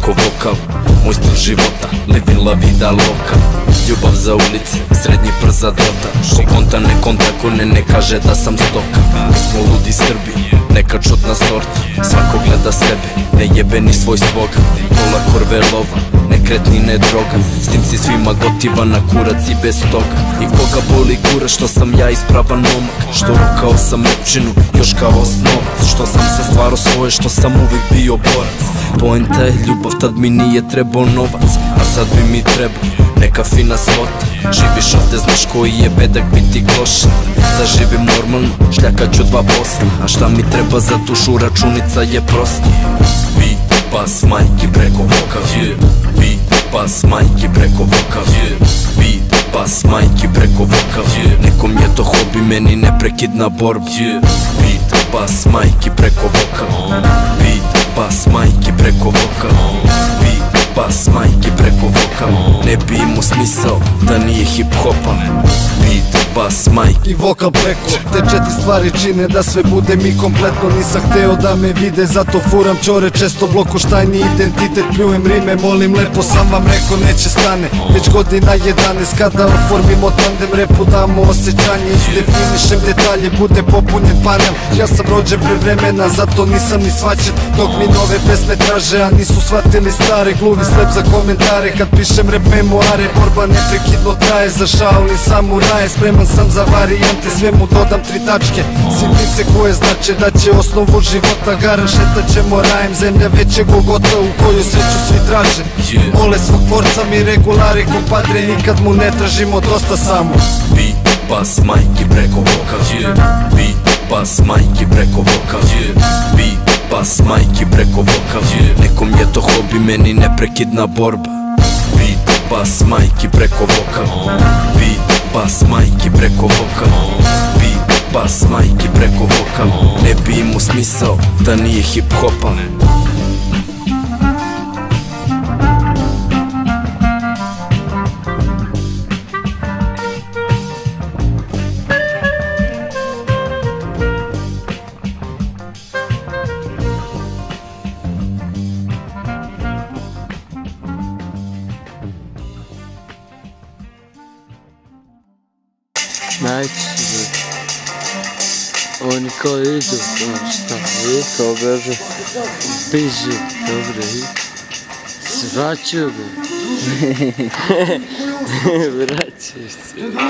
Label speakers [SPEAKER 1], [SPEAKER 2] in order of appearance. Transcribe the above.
[SPEAKER 1] preko vokal. Moj stil života, living la vida loka. Ljubav za ulici, srednji prza dota. Ko konta ne konta, ko ne kaže da sam stoka. Mi smo ludi Srbi, neka čudna sorta. Svako gleda sebe, ne jebe ni svoj svoga. Pola korve lova, nekretnine droga. S tim si svima gotiva na kurac i bez toga. I koga boli kura što sam ja ispravan momak. Što rukao sam repčinu, još kao osnovac. Što sam se stvaro svoje, što sam uvijek bio borac. Poenta je ljubav, tad mi nije trebao novac. A sad bi mi trebao neka fina svota. Živiš ovde, znaš koji je bedak biti klošan. Da živim normalno, šljakaću 2 posla. A šta mi treba za tušu, računica je prosta. Beat, bas, majki preko vokal. Beat, bas, majki preko vokal. Beat, bas, majki preko vokal. Nekom je to hobi, meni neprekidna borba. Beat, bas, majki preko vokal. Beat, bas, majki preko vokal. Beat, bas, majki preko vokal. Ne bi imao smisao da nije hip-hopa. Beat, bas, majki
[SPEAKER 2] i vokal preko. Te 4 stvari čine da sve bude mi kompletno. Nisam hteo da me vide, zato furam čore. Često bloku štajni identitet, pljujem rime. Molim lepo, sam vam rekao neće stane. Već godina 11 kada oformimo tandem. Repu damo osjećanje, izdefinišem detalje. Bude popunjen panel. Ja sam rođen pre vremena, zato nisam ni svaćen. Dok mi nove pesme traže, a nisu shvatili stare. Gluvi slep za komentare, kad pišem rap memoare. Borba neprekidno traje, za Shaolin samuraje. Spreman sam za varijante, sve mu dodam 3 tačke. Sitnice koje znače da će osnovu života. Garan šetat ćemo rajem, zemlja većeg ogota u koju sreću svi traže. Mole svog tvorca, mi regulari kompadre, nikad mu ne tražimo dosta samo.
[SPEAKER 1] Beat, bas, majki preko vokal. Beat, bas, majki preko vokal. Beat, bas, majki preko vokal. Nekom je to hobi, meni neprekidna borba. Beat, bas, majki preko vokal. Beat, bas, majki preko vokal. Beat, bas, majki preko vokal. Ne bi imao smisao da nije hip-hopa.
[SPEAKER 3] Najći oni kao idu, šta, i kao beže, biži, dobro, i svraćaju ga, vraćaju se.